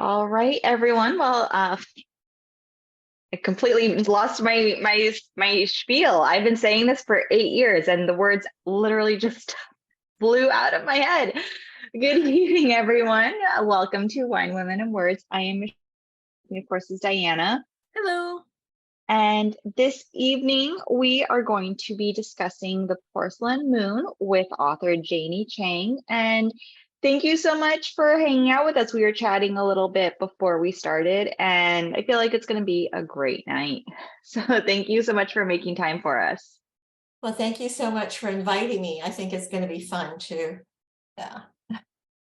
All right, everyone. Well, I completely lost my spiel. I've been saying this for 8 years, and the words literally just flew out of my head. Good evening, everyone. Welcome to Wine, Women, and Words. I am, of course, is Diana. Hello. And this evening, we are going to be discussing The Porcelain Moon with author Janie Chang. And thank you so much for hanging out with us. We were chatting a little bit before we started, and I feel like it's going to be a great night. So thank you so much for making time for us. Well, thank you so much for inviting me. I think it's going to be fun too. Yeah.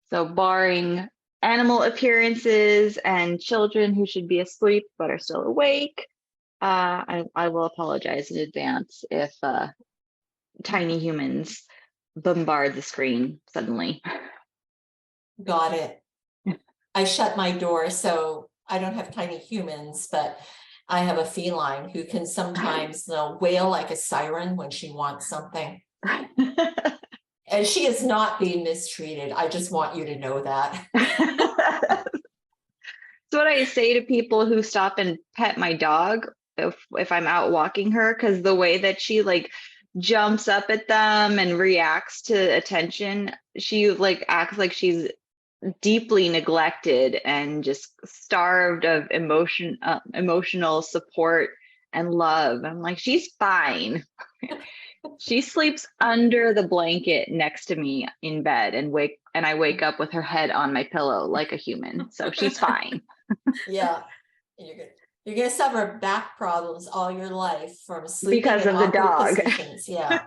So, barring animal appearances and children who should be asleep but are still awake, I will apologize in advance if tiny humans bombard the screen suddenly. Got it. I shut my door, so I don't have tiny humans, but I have a feline who can sometimes wail like a siren when she wants something. And she is not being mistreated. I just want you to know that. That's what I say to people who stop and pet my dog if I'm out walking her, because the way that she like jumps up at them and reacts to attention, she like acts like she's deeply neglected and just starved of emotional support and love. I'm like, she's fine. She sleeps under the blanket next to me in bed and I wake up with her head on my pillow like a human. So she's fine. Yeah. You're gonna suffer back problems all your life from sleeping Because in of the awkward dog. positions. Yeah.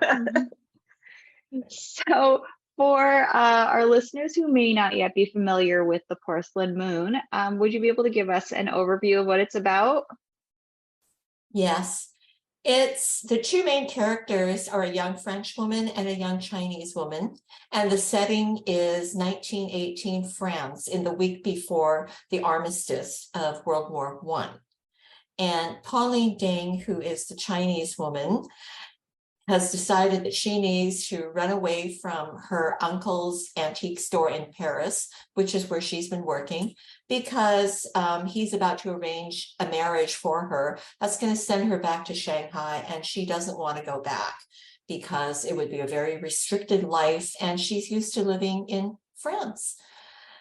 So for our listeners who may not yet be familiar with the Porcelain Moon, would you be able to give us an overview of what it's about? Yes. It's the two main characters are a young French woman and a young Chinese woman. And the setting is 1918 France in the week before the armistice of World War I. And Pauline Ding, who is the Chinese woman, has decided that she needs to run away from her uncle's antique store in Paris, which is where she's been working, because he's about to arrange a marriage for her that's going to send her back to Shanghai, and she doesn't want to go back because it would be a very restricted life, and she's used to living in France.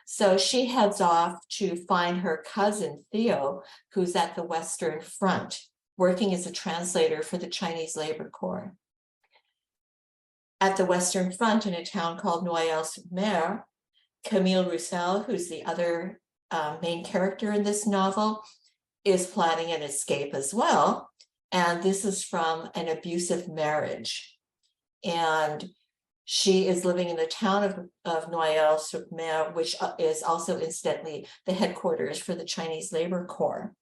So she heads off to find her cousin Theo, who's at the Western Front, working as a translator for the Chinese Labor Corps. At the Western Front in a town called Noyelles-sur-Mer, Camille Roussel, who's the other main character in this novel, is planning an escape as well. And this is from an abusive marriage. And she is living in the town of Noyelles-sur-Mer, which is also incidentally the headquarters for the Chinese Labor Corps.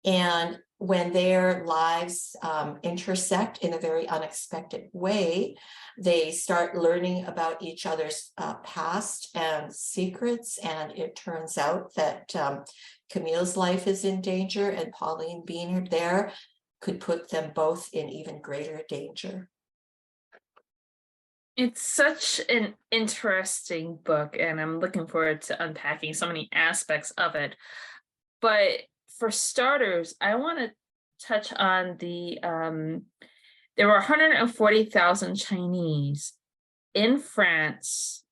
And when their lives intersect in a very unexpected way, they start learning about each other's past and secrets. And it turns out that Camille's life is in danger, and Pauline being there could put them both in even greater danger. It's such an interesting book, and I'm looking forward to unpacking so many aspects of it. But for starters, I want to touch on there were 140,000 Chinese in France,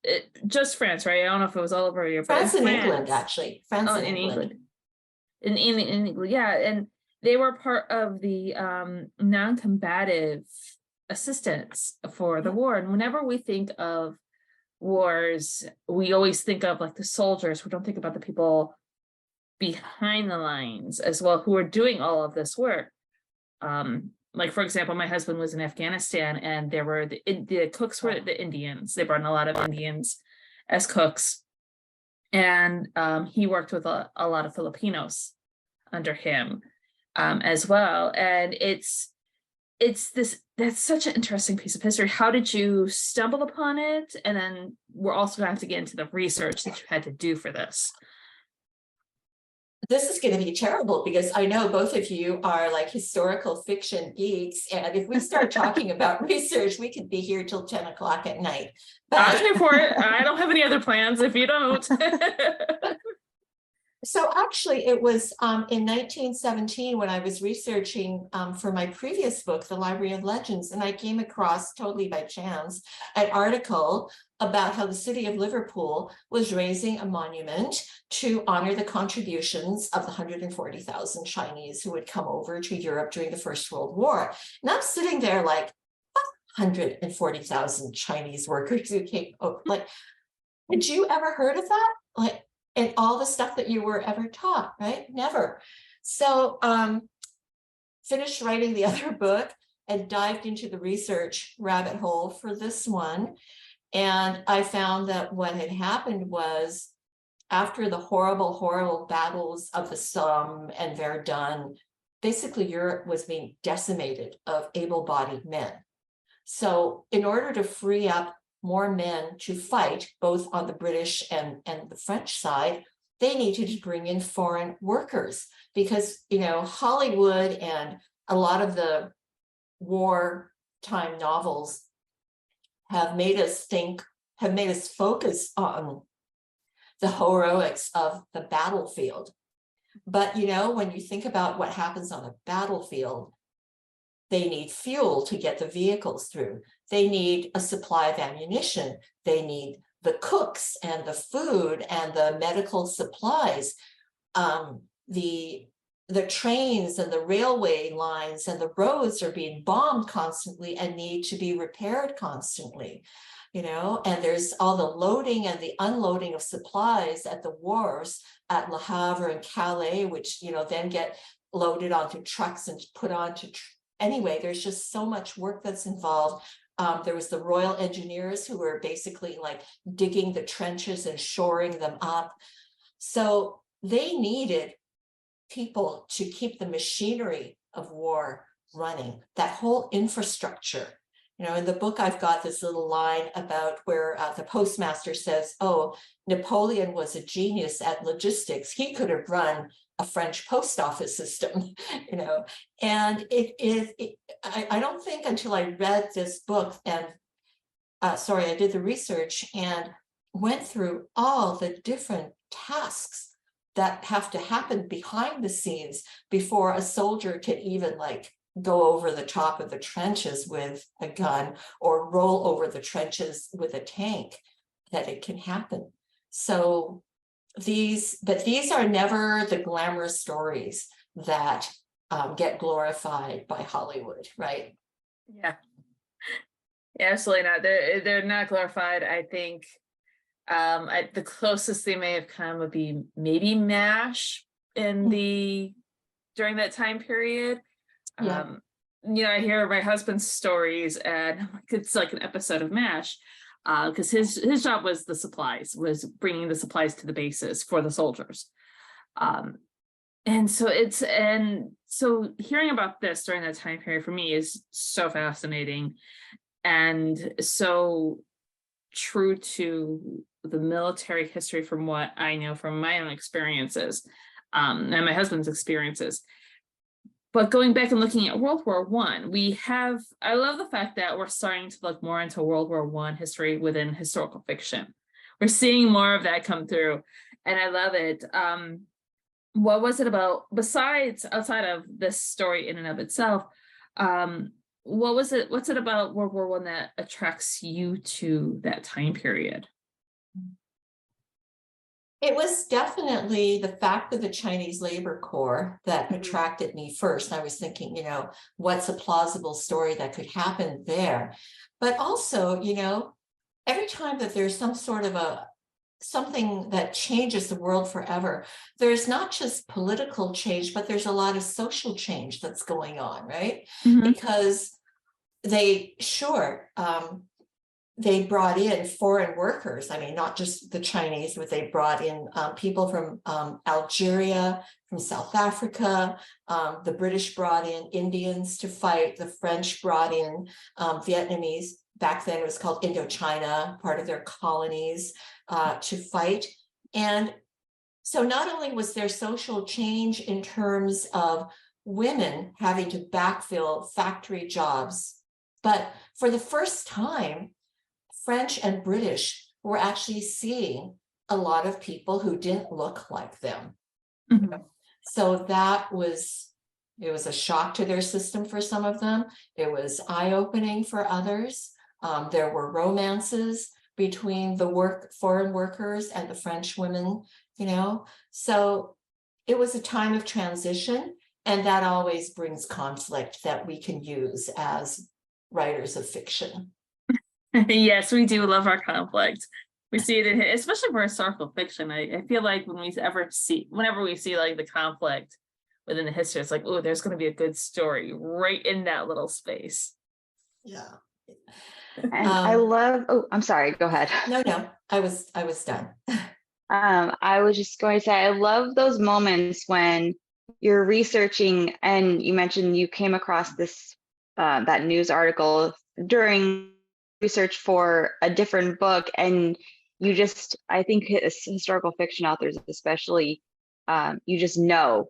just France, right? I don't know if it was all over Europe. France and England, actually. France and England. In England, yeah. And they were part of the non-combative assistance for the war. And whenever we think of wars, we always think of like the soldiers. We don't think about the people behind the lines as well who are doing all of this work. Like, for example, my husband was in Afghanistan, and there were the cooks were the Indians. They brought in a lot of Indians as cooks, and he worked with a lot of Filipinos under him as well. And that's such an interesting piece of history. How did you stumble upon it? And then we're also going to have to get into the research that you had to do for this. This is going to be terrible because I know both of you are like historical fiction geeks. And if we start talking about research, we could be here till 10 o'clock at night. But I'll pay for it. I don't have any other plans if you don't. So actually, it was in 1917 when I was researching for my previous book, The Library of Legends, and I came across, totally by chance, an article about how the city of Liverpool was raising a monument to honor the contributions of the 140,000 Chinese who would come over to Europe during the First World War. And I'm sitting there like, 140,000 Chinese workers who came over. Like, had you ever heard of that? Like, and all the stuff that you were ever taught, right? Never. So finished writing the other book and dived into the research rabbit hole for this one. And I found that what had happened was after the horrible, horrible battles of the Somme and Verdun, basically Europe was being decimated of able-bodied men. So in order to free up more men to fight, both on the British and the French side, they needed to bring in foreign workers because, you know, Hollywood and a lot of the wartime novels have made us focus on the heroics of the battlefield. But, you know, when you think about what happens on the battlefield, they need fuel to get the vehicles through. They need a supply of ammunition. They need the cooks and the food and the medical supplies. The trains and the railway lines and the roads are being bombed constantly and need to be repaired constantly. You know, and there's all the loading and the unloading of supplies at the wharves at Le Havre and Calais, which, you know, then get loaded onto trucks and put onto anyway, there's just so much work that's involved. There was the Royal Engineers who were basically like digging the trenches and shoring them up. So they needed people to keep the machinery of war running, that whole infrastructure. You know, in the book, I've got this little line about where the postmaster says, oh, Napoleon was a genius at logistics. He could have run a French post office system, you know, and I don't think until I read this book and, I did the research and went through all the different tasks that have to happen behind the scenes before a soldier can even like go over the top of the trenches with a gun or roll over the trenches with a tank, that it can happen. So these are never the glamorous stories that get glorified by Hollywood, right? Yeah, absolutely not. They're not glorified. I think the closest they may have come would be maybe MASH during that time period. Yeah. You know, I hear my husband's stories and it's like an episode of MASH, because his job was was bringing the supplies to the bases for the soldiers. And so hearing about this during that time period for me is so fascinating and so true to the military history from what I know from my own experiences, and my husband's experiences. But going back and looking at World War I, I love the fact that we're starting to look more into World War I history within historical fiction. We're seeing more of that come through, and I love it. What was it about, outside of this story in and of itself, what's it about World War I that attracts you to that time period? It was definitely the fact of the Chinese labor corps that attracted me first. I was thinking, you know, what's a plausible story that could happen there? But also, you know, every time that there's some sort of something that changes the world forever, there's not just political change, but there's a lot of social change that's going on, right? Because they brought in foreign workers. I mean, not just the Chinese, but they brought in people from Algeria, from South Africa. The British brought in Indians to fight. The French brought in Vietnamese. Back then it was called Indochina, part of their colonies, to fight. And so not only was there social change in terms of women having to backfill factory jobs, but for the first time, French and British were actually seeing a lot of people who didn't look like them Mhm. So it was a shock to their system for some of them. It was eye-opening for others. There were romances between the foreign workers and the French women, so it was a time of transition, and that always brings conflict that we can use as writers of fiction. Yes, we do love our conflict. We see it in, especially for historical fiction. I feel like whenever we see like the conflict within the history, it's like, oh, there's going to be a good story right in that little space. Yeah. And I love, oh, I'm sorry, go ahead. No, I was done. I was just going to say, I love those moments when you're researching and you mentioned you came across this, that news article during research for a different book. And you just, I think historical fiction authors, especially, you just know,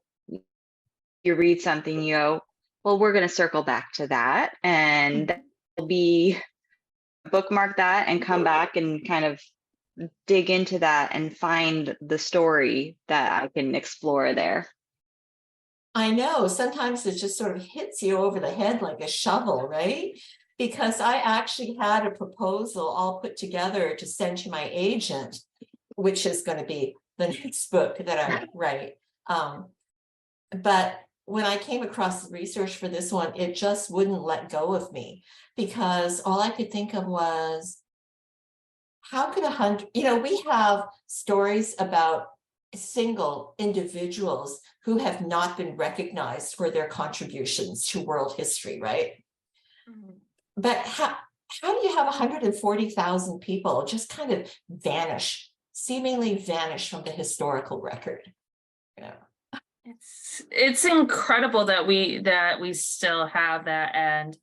you read something, you go, well, we're going to circle back to that. And that'll be bookmark that and come back and kind of dig into that and find the story that I can explore there. I know sometimes it just sort of hits you over the head like a shovel, right? Because I actually had a proposal all put together to send to my agent, which is going to be the next book that I write. But when I came across the research for this one, it just wouldn't let go of me, because all I could think of was, how could we have stories about single individuals who have not been recognized for their contributions to world history, right? Mm-hmm. But how do you have 140,000 people just kind of seemingly vanish from the historical record? It's incredible that we still have that. And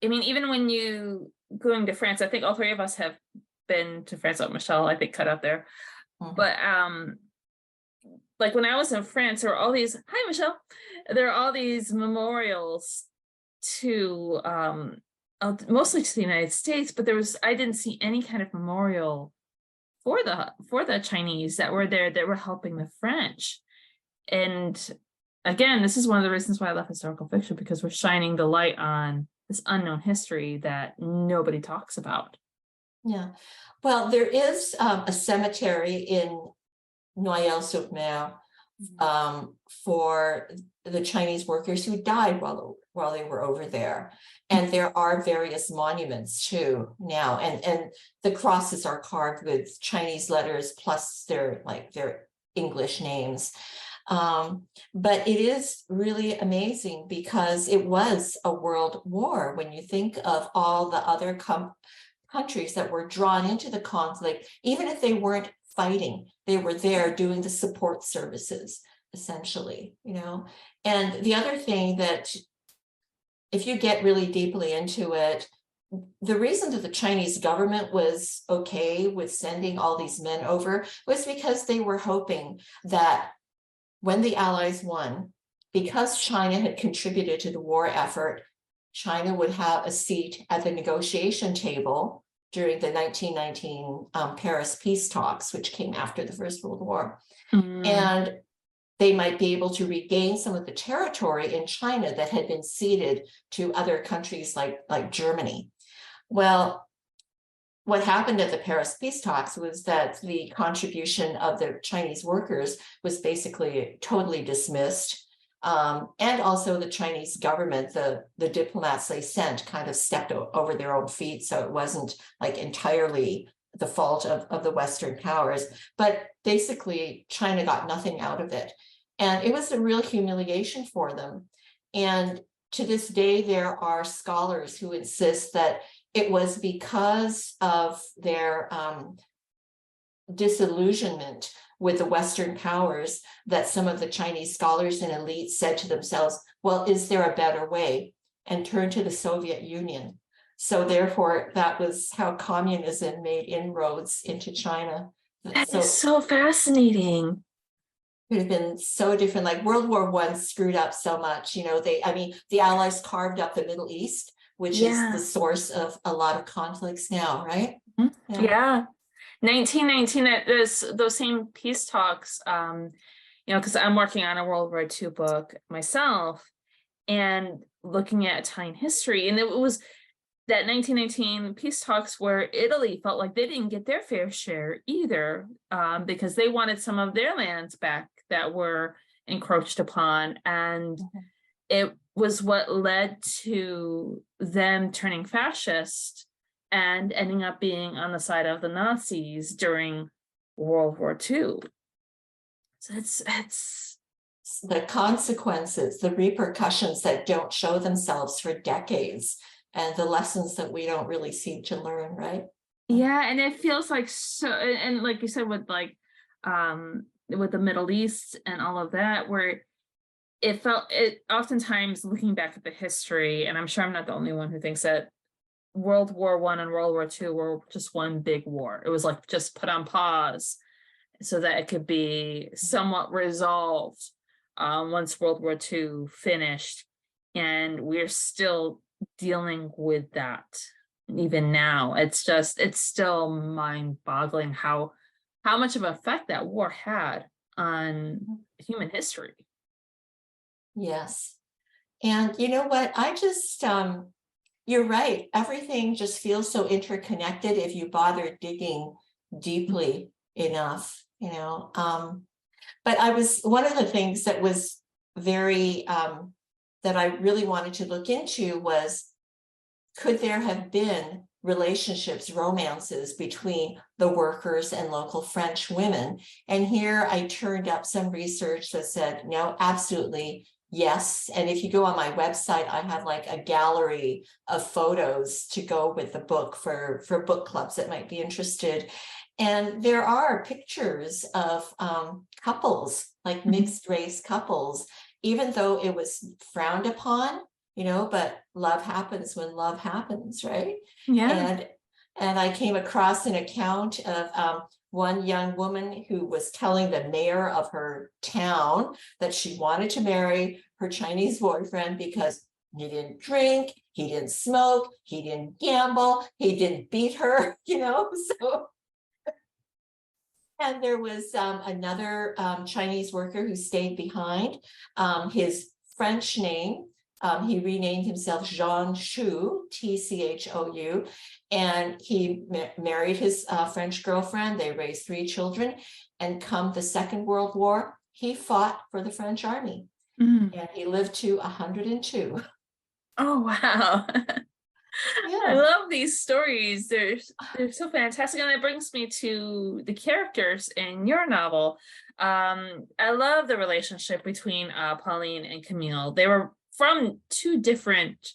I mean, even when you going to France, I think all three of us have been to France. Michelle, I think, cut out there. Mm-hmm. But like when I was in France, there were all these, hi Michelle, there are all these memorials to mostly to the United States, but I didn't see any kind of memorial for the Chinese that were there that were helping the French. And again, this is one of the reasons why I love historical fiction, because we're shining the light on this unknown history that nobody talks about. Yeah, well, there is a cemetery in Noyelles-sur-Mer for the Chinese workers who died while they were over there, and there are various monuments too now, and the crosses are carved with Chinese letters plus their English names. But it is really amazing, because it was a world war when you think of all the other countries that were drawn into the conflict. Even if they weren't fighting, they were there doing the support services, essentially, And the other thing that, if you get really deeply into it, the reason that the Chinese government was okay with sending all these men over was because they were hoping that when the Allies won, because China had contributed to the war effort, China would have a seat at the negotiation table during the 1919 Paris peace talks, which came after the First World War. Mm. And they might be able to regain some of the territory in China that had been ceded to other countries like Germany. Well, what happened at the Paris peace talks was that the contribution of the Chinese workers was basically totally dismissed. And also the Chinese government, the diplomats they sent kind of stepped over their own feet. So it wasn't entirely the fault of the Western powers, but basically China got nothing out of it. And it was a real humiliation for them. And to this day, there are scholars who insist that it was because of their disillusionment with the Western powers that some of the Chinese scholars and elites said to themselves, well, is there a better way? And turned to the Soviet Union. So therefore, that was how communism made inroads into China. That is so fascinating. It would have been so different. Like World War I screwed up so much. The Allies carved up the Middle East, which is the source of a lot of conflicts now, right? Yeah. 1919, those same peace talks, because I'm working on a World War II book myself and looking at Italian history. And it was that 1919 peace talks where Italy felt like they didn't get their fair share either, because they wanted some of their lands back that were encroached upon. And it was what led to them turning fascist and ending up being on the side of the Nazis during World War II. So it's the consequences, the repercussions that don't show themselves for decades, and the lessons that we don't really seem to learn, right? yeah, and it feels like so, and like you said, with the Middle East and all of that, where it oftentimes looking back at the history, and I'm sure I'm not the only one who thinks that World War I and World War II were just one big war. It was like just put on pause so that it could be somewhat resolved once World War II finished. And we're still dealing with that even now. It's still mind-boggling how much of an effect that war had on human history. Yes. And you know what? I just, you're right. Everything just feels so interconnected if you bother digging deeply enough, But one of the things that was very, that I really wanted to look into was, could there have been relationships, romances between the workers and local French women? And here I turned up some research that said, no, absolutely. Yes. And if you go on my website, I have like a gallery of photos to go with the book for book clubs that might be interested. And there are pictures of couples, like mixed race couples, even though it was frowned upon, but love happens when love happens, right? Yeah. And I came across an account of one young woman who was telling the mayor of her town that she wanted to marry her Chinese boyfriend because he didn't drink, he didn't smoke, he didn't gamble, he didn't beat her, so. And there was another Chinese worker who stayed behind. His French name, he renamed himself Jean Chou, Tchou, and he married his French girlfriend. They raised 3 children, and come the Second World War, he fought for the French army, and he lived to 102. Oh, wow. Yeah. I love these stories. They're so fantastic. And that brings me to the characters in your novel. I love the relationship between Pauline and Camille. They were from 2 different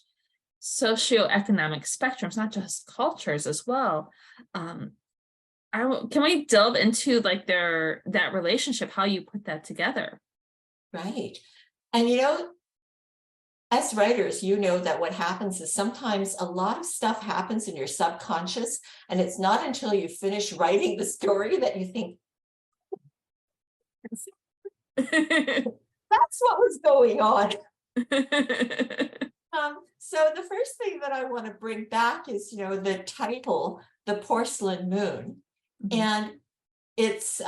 socioeconomic spectrums, not just cultures as well. Can we delve into like that relationship, how you put that together? Right. And as writers, that what happens is sometimes a lot of stuff happens in your subconscious, and it's not until you finish writing the story that you think, that's what was going on. So the first thing that I want to bring back is, the title, The Porcelain Moon. And it's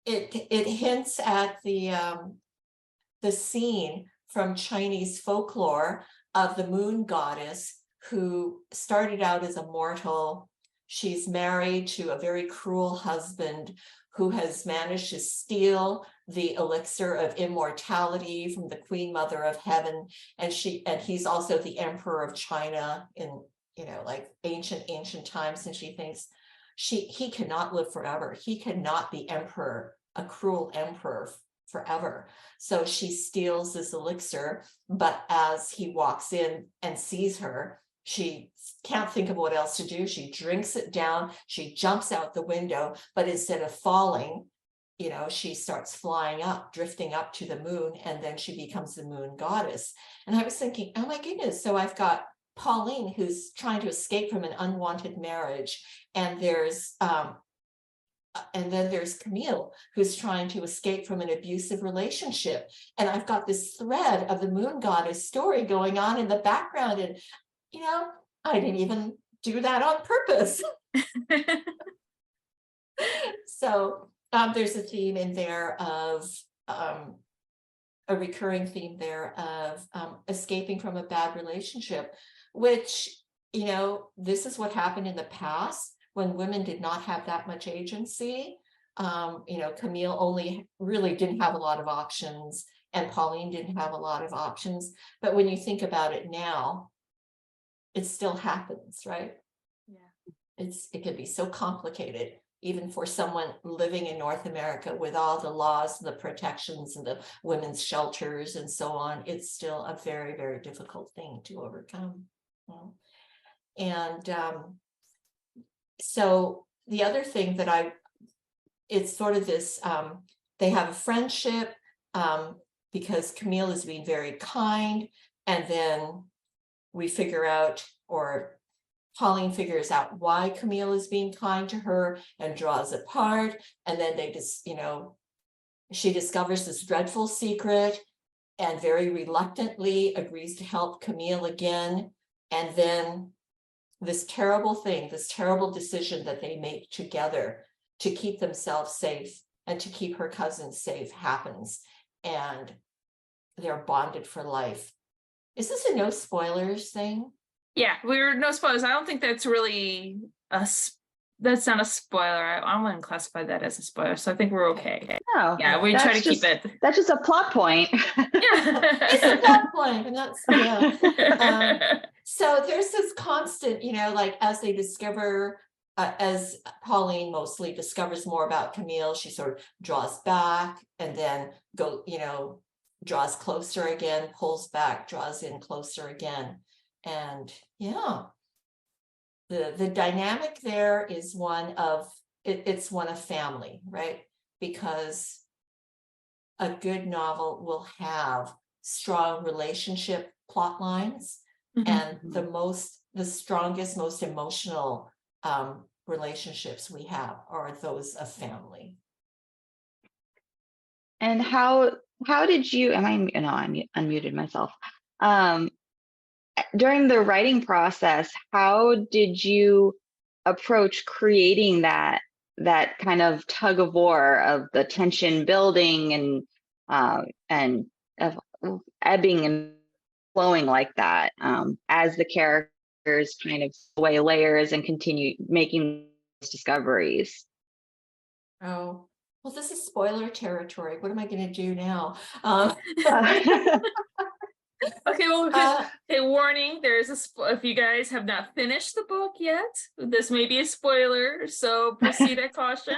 it hints at the scene from Chinese folklore of the moon goddess who started out as a mortal. She's married to a very cruel husband who has managed to steal the elixir of immortality from the Queen Mother of Heaven. And he's also the Emperor of China in, like ancient times. And she thinks he cannot live forever. He cannot be emperor, a cruel emperor forever. So she steals this elixir, but as he walks in and sees her, she can't think of what else to do. She drinks it down, she jumps out the window, but instead of falling, she starts flying up, drifting up to the moon, and then she becomes the moon goddess. And I was thinking, oh my goodness, so I've got Pauline who's trying to escape from an unwanted marriage, and then there's Camille, who's trying to escape from an abusive relationship. And I've got this thread of the moon goddess story going on in the background. And, I didn't even do that on purpose. So There's a theme in there of a recurring theme there of escaping from a bad relationship, which, you know, this is what happened in the past when women did not have that much agency. You know, Camille only really didn't have a lot of options, and Pauline didn't have a lot of options. But when you think about it now, it still happens, right? Yeah. It can be so complicated, even for someone living in North America with all the laws and the protections and the women's shelters and so on. It's still a very, very difficult thing to overcome. You know? And so the other thing that it's sort of this, they have a friendship because Camille is being very kind, and then we figure out, or Pauline figures out why Camille is being kind to her and draws apart. And then they just, you know, she discovers this dreadful secret and very reluctantly agrees to help Camille again. And then this terrible thing, this terrible decision that they make together to keep themselves safe and to keep her cousin safe happens. And they're bonded for life. Is this a no spoilers thing? Yeah, we're no spoilers. I don't think that's really that's not a spoiler. I wouldn't classify that as a spoiler, so I think we're okay. No, Yeah, we try to keep it. That's just a plot point. Yeah. It's a plot point, and that's, yeah. So there's this constant, you know, like as they discover, as Pauline mostly discovers more about Camille, she sort of draws back and then draws closer again, pulls back, draws in closer again. And yeah, the dynamic there is one of, it's one of family, right? Because a good novel will have strong relationship plot lines, and the strongest, most emotional relationships we have are those of family. And how did you, I'm unmuted myself. During the writing process, how did you approach creating that kind of tug of war of the tension building and of ebbing and flowing like that, as the characters kind of weigh layers and continue making discoveries? Oh, well, this is spoiler territory. What am I going to do now? Okay, well, okay, warning, there's if you guys have not finished the book yet, this may be a spoiler, so proceed at caution,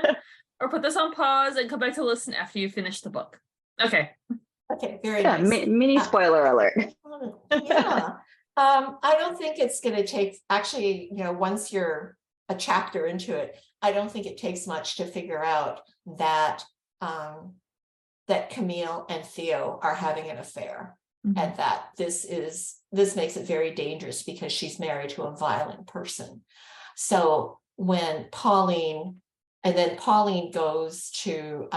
or put this on pause and come back to listen after you finish the book. Okay. Okay, very nice. Mini spoiler alert. Yeah. I don't think it's going to take, actually, you know, once you're a chapter into it, I don't think it takes much to figure out that that Camille and Theo are having an affair. And that this makes it very dangerous because she's married to a violent person. So when Pauline goes to,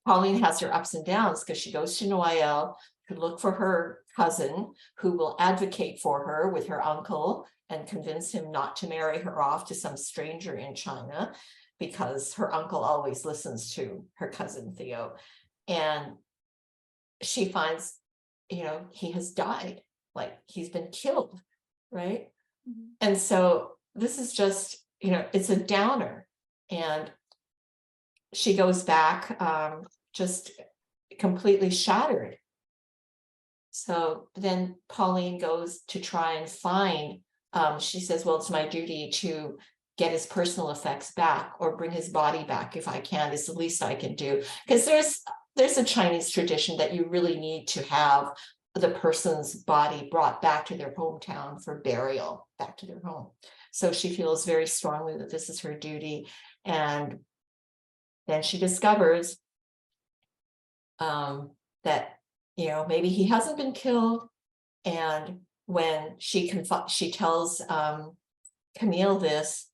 Pauline has her ups and downs because she goes to Noël to look for her cousin who will advocate for her with her uncle and convince him not to marry her off to some stranger in China, because her uncle always listens to her cousin Theo. And she finds, you know, he has died, like he's been killed, right? And so this is just, you know, it's a downer. And she goes back just completely shattered. So then Pauline goes to try and find, she says, well, it's my duty to get his personal effects back or bring his body back if I can. It's the least I can do. Because there's a Chinese tradition that you really need to have the person's body brought back to their hometown for burial, back to their home. So she feels very strongly that this is her duty. And then she discovers that, you know, maybe he hasn't been killed. And when she tells Camille this,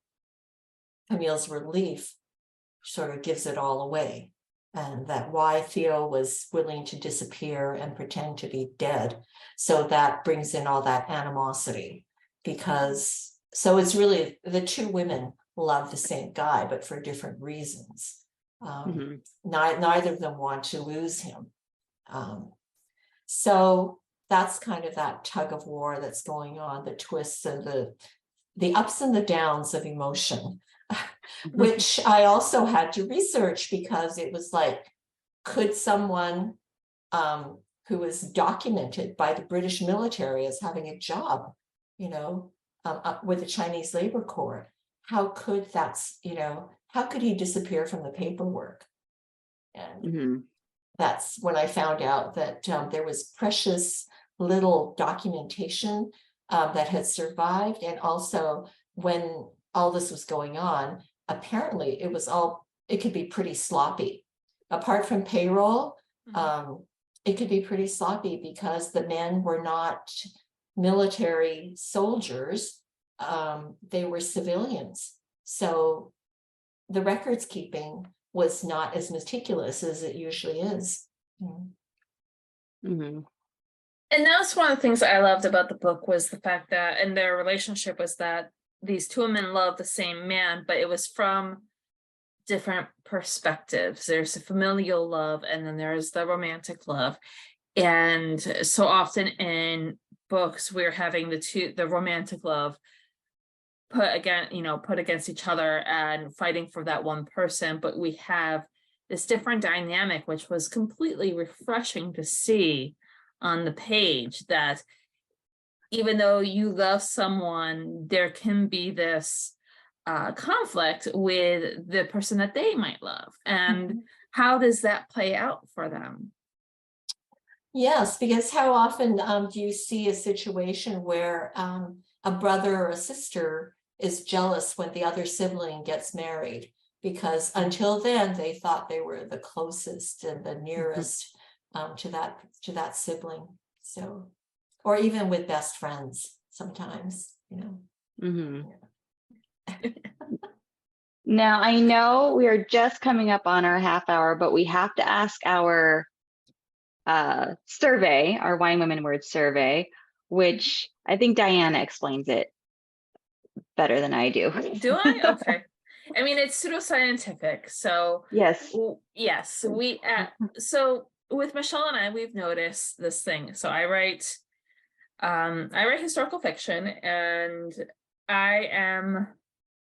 Camille's relief sort of gives it all away. And that why Theo was willing to disappear and pretend to be dead. So that brings in all that animosity, because so it's really the two women love the same guy, but for different reasons. Neither of them want to lose him. So that's kind of that tug of war that's going on, the twists and the ups and the downs of emotion, which I also had to research because it was like, could someone who was documented by the British military as having a job, with the Chinese Labor Corps, how could how could he disappear from the paperwork? And that's when I found out that there was precious little documentation that had survived. And also when all this was going on, apparently it could be pretty sloppy. Apart from payroll, it could be pretty sloppy because the men were not military soldiers. They were civilians. So the records keeping was not as meticulous as it usually is. And that's one of the things I loved about the book, was the fact that, and their relationship was that these two women loved the same man, but it was from different perspectives. There's a familial love, and then there's the romantic love. And so often in books, we're having the romantic love put against each other and fighting for that one person. But we have this different dynamic, which was completely refreshing to see on the page, that even though you love someone, there can be this conflict with the person that they might love. And how does that play out for them? Yes, because how often do you see a situation where a brother or a sister is jealous when the other sibling gets married? Because until then, they thought they were the closest and the nearest to that sibling. So, or even with best friends sometimes, Now, I know we are just coming up on our half hour, but we have to ask our survey, our Wine Women Word survey, which I think Diana explains it better than I do. Do I? Okay. I mean, it's pseudoscientific. So yes. So with Michelle and I, we've noticed this thing. So I write historical fiction, and I am,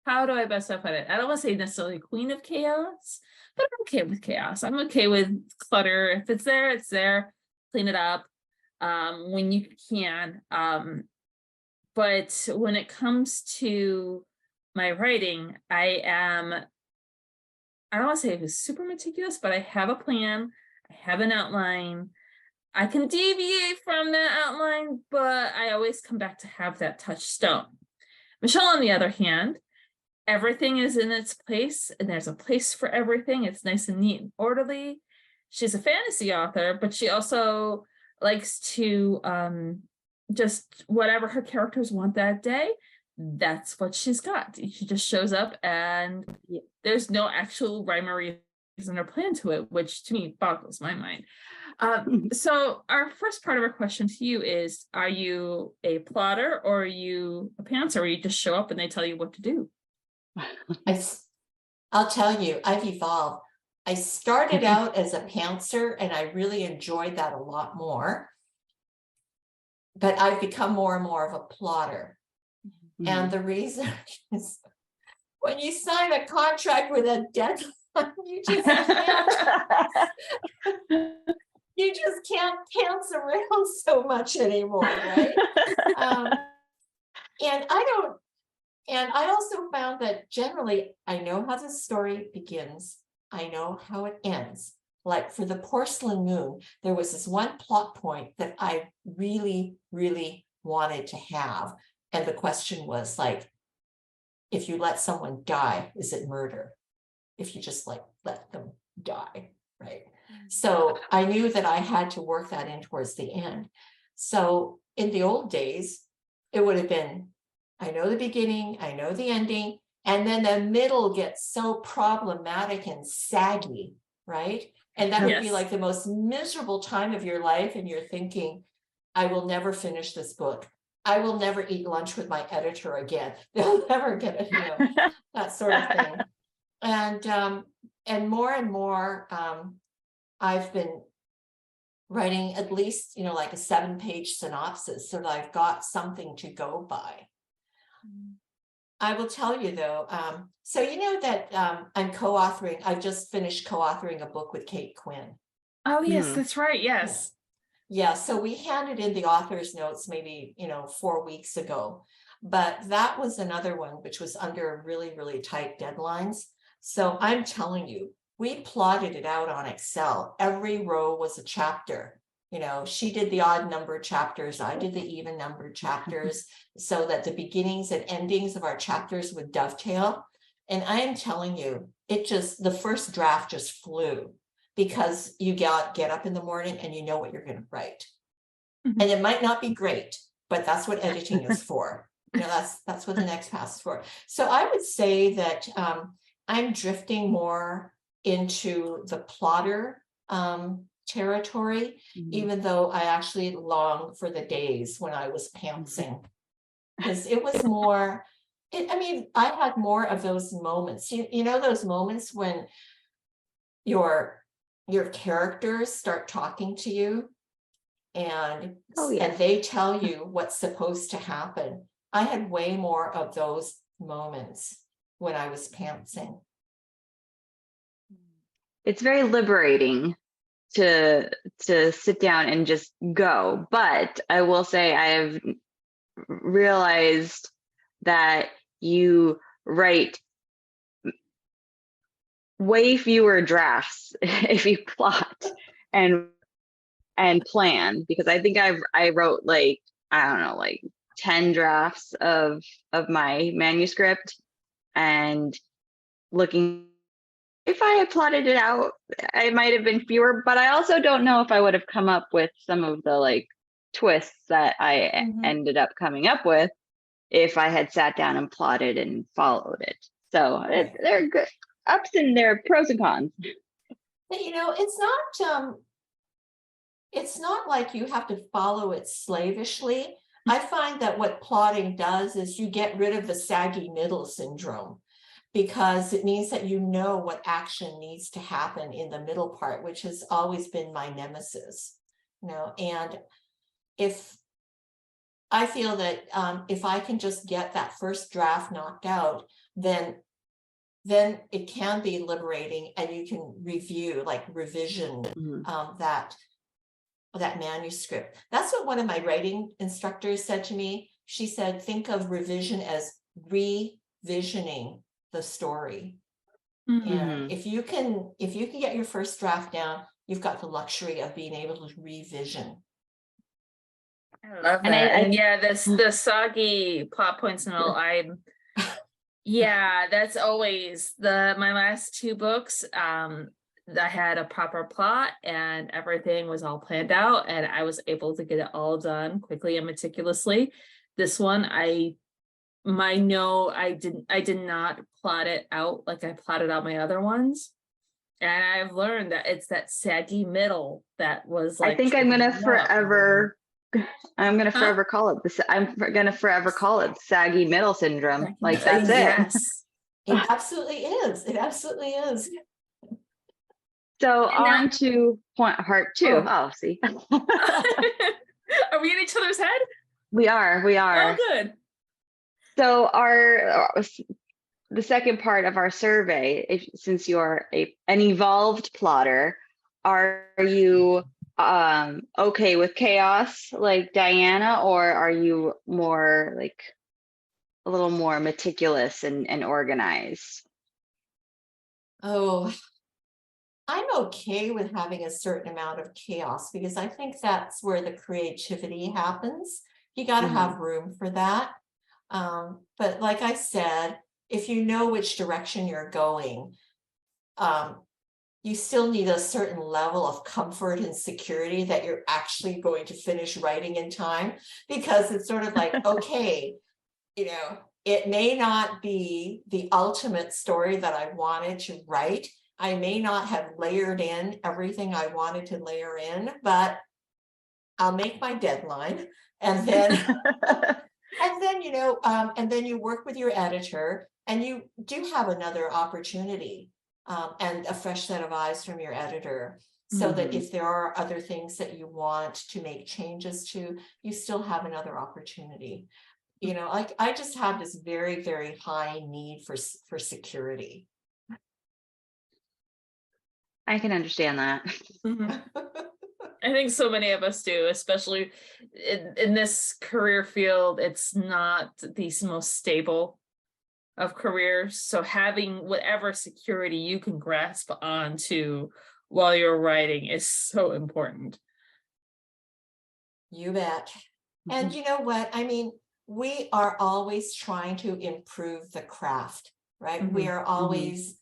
how do I best put it? I don't want to say necessarily queen of chaos, but I'm okay with chaos. I'm okay with clutter. If it's there, it's there. Clean it up when you can. But when it comes to my writing, I don't want to say it was super meticulous, but I have a plan. I have an outline. I can deviate from that outline, but I always come back to have that touchstone. Michelle, on the other hand, everything is in its place, and there's a place for everything. It's nice and neat and orderly. She's a fantasy author, but she also likes to just whatever her characters want that day, that's what she's got. She just shows up, and there's no actual rhyme or reason or plan to it, which to me boggles my mind. So our first part of our question to you is, are you a plotter, or are you a pantser, or you just show up and they tell you what to do? I'll tell you, I've evolved. I started out as a pantser, and I really enjoyed that a lot more. But I've become more and more of a plotter. And the reason is, when you sign a contract with a deadline, you just can't pants around so much anymore, right? And I also found that generally I know how the story begins, I know how it ends. Like for the Porcelain Moon, there was this one plot point that I really, really wanted to have. And the question was like, if you let someone die, is it murder? If you just like let them die, right? So I knew that I had to work that in towards the end. So in the old days, it would have been, I know the beginning, I know the ending, and then the middle gets so problematic and saggy, right? And that would be like the most miserable time of your life. And you're thinking, I will never finish this book. I will never eat lunch with my editor again. They'll never get it, that sort of thing. And and more, I've been writing at least, like a 7-page synopsis so that I've got something to go by. I will tell you though, so that I'm co-authoring, I've just finished co-authoring a book with Kate Quinn. Oh, yes, that's right. Yes. Yeah, so we handed in the author's notes maybe, 4 weeks ago, but that was another one which was under really, really tight deadlines. So I'm telling you, we plotted it out on Excel. Every row was a chapter. She did the odd number chapters, I did the even number chapters, so that the beginnings and endings of our chapters would dovetail. And I am telling you, the first draft just flew, because you get up in the morning and you know what you're going to write. And it might not be great, but that's what editing is for. That's what the next pass is for. So I would say that I'm drifting more into the plotter territory, even though I actually long for the days when I was pantsing, because it was more, I had more of those moments, those moments when your characters start talking to you and they tell you what's supposed to happen. I had way more of those moments when I was pantsing. It's very liberating to sit down and just go. But I will say I have realized that you write way fewer drafts if you plot and plan, because I think I wrote like, I don't know, like 10 drafts of my manuscript, and looking, if I had plotted it out, it might have been fewer, but I also don't know if I would have come up with some of the like twists that I ended up coming up with if I had sat down and plotted and followed it. So they're good ups, and there are pros and cons. It's not like you have to follow it slavishly. I find that what plotting does is you get rid of the saggy middle syndrome, because it means that you know what action needs to happen in the middle part, which has always been my nemesis. And if I feel that if I can just get that first draft knocked out, then it can be liberating, and you can revision that manuscript. That's what one of my writing instructors said to me. She said, think of revision as revisioning the story. And if you can get your first draft down, you've got the luxury of being able to revision. I love that. The soggy plot points and all, that's always my last 2 books. I had a proper plot and everything was all planned out, and I was able to get it all done quickly and meticulously. This one, I did not plot it out like I plotted out my other ones. And I've learned that it's that saggy middle that was like, I think I'm gonna forever call it this. I'm gonna forever call it saggy middle syndrome. Like, that's it. Yes, it absolutely is. It absolutely is. So on to part 2. Oh, see. Are we in each other's head? We are. Oh, good. So the second part of our survey, since you're an evolved plotter, are you okay with chaos like Diana, or are you more like a little more meticulous and organized? Oh, I'm okay with having a certain amount of chaos, because I think that's where the creativity happens. You got to have room for that. But like I said, if you know which direction you're going, you still need a certain level of comfort and security that you're actually going to finish writing in time, because it's sort of like, okay, it may not be the ultimate story that I wanted to write. I may not have layered in everything I wanted to layer in, but I'll make my deadline. And then, and then you work with your editor, and you do have another opportunity. and a fresh set of eyes from your editor. So that Mhm. if there are other things that you want to make changes to, you still have another opportunity. You know, like I just have this very, very high need for security. I can understand that. Mhm. I think so many of us do, especially in this career field. It's not the most stable of careers. So having whatever security you can grasp onto while you're writing is so important. You bet. And Mhm. you know what? I mean, we are always trying to improve the craft, right? We Mhm. are Mhm. always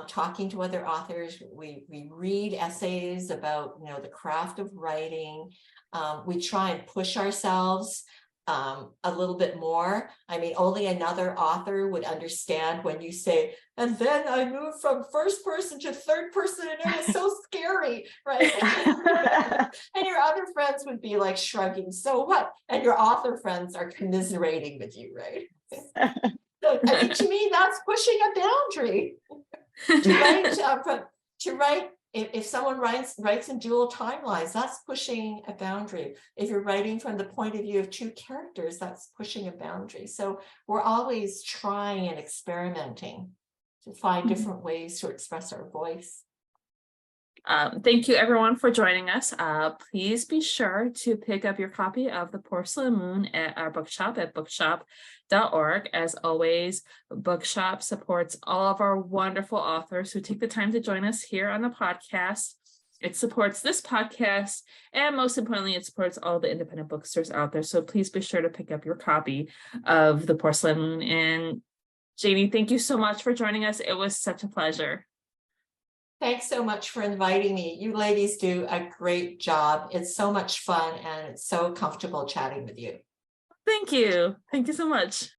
talking to other authors. We read essays about, you know, the craft of writing. We try and push ourselves a little bit more. I mean, only another author would understand when you say, and then I moved from first person to third person and it was so scary, right? And your other friends would be like shrugging, so what? And your author friends are commiserating with you, right? So, I mean, to me, that's pushing a boundary. To write, if someone writes in dual timelines, that's pushing a boundary. If you're writing from the point of view of two characters, that's pushing a boundary. So we're always trying and experimenting to find different ways to express our voice. Thank you everyone for joining us. Please be sure to pick up your copy of The Porcelain Moon at our bookshop at bookshop.org. As always, Bookshop supports all of our wonderful authors who take the time to join us here on the podcast. It supports this podcast, and most importantly, it supports all the independent bookstores out there. So please be sure to pick up your copy of The Porcelain Moon. And Janie, thank you so much for joining us. It was such a pleasure. Thanks so much for inviting me. You ladies do a great job. It's so much fun and it's so comfortable chatting with you. Thank you. Thank you so much.